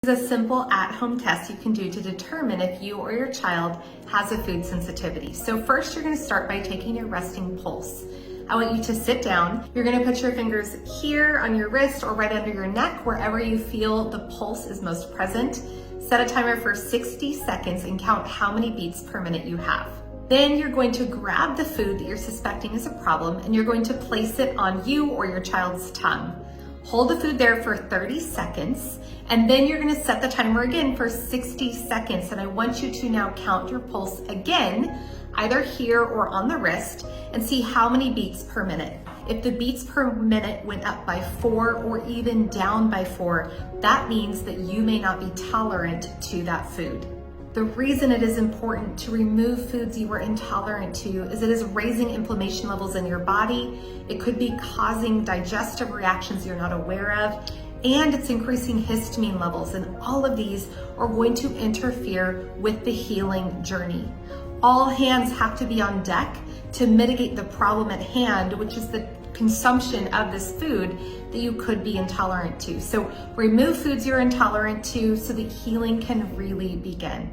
This is a simple at-home test you can do to determine if you or your child has a food sensitivity. So first you're going to start by taking your resting pulse. I want you to sit down. You're going to put your fingers here on your wrist or right under your neck, wherever you feel the pulse is most present. Set a timer for 60 seconds and count how many beats per minute you have. Then you're going to grab the food that you're suspecting is a problem and you're going to place it on you or your child's tongue. Hold the food there for 30 seconds, and then you're gonna set the timer again for 60 seconds. And I want you to now count your pulse again, either here or on the wrist, and see how many beats per minute. If the beats per minute went up by 4 or even down by 4, that means that you may not be tolerant to that food. The reason it is important to remove foods you are intolerant to is it is raising inflammation levels in your body. It could be causing digestive reactions you're not aware of, and it's increasing histamine levels. And all of these are going to interfere with the healing journey. All hands have to be on deck to mitigate the problem at hand, which is the consumption of this food that you could be intolerant to. So remove foods you're intolerant to so that healing can really begin.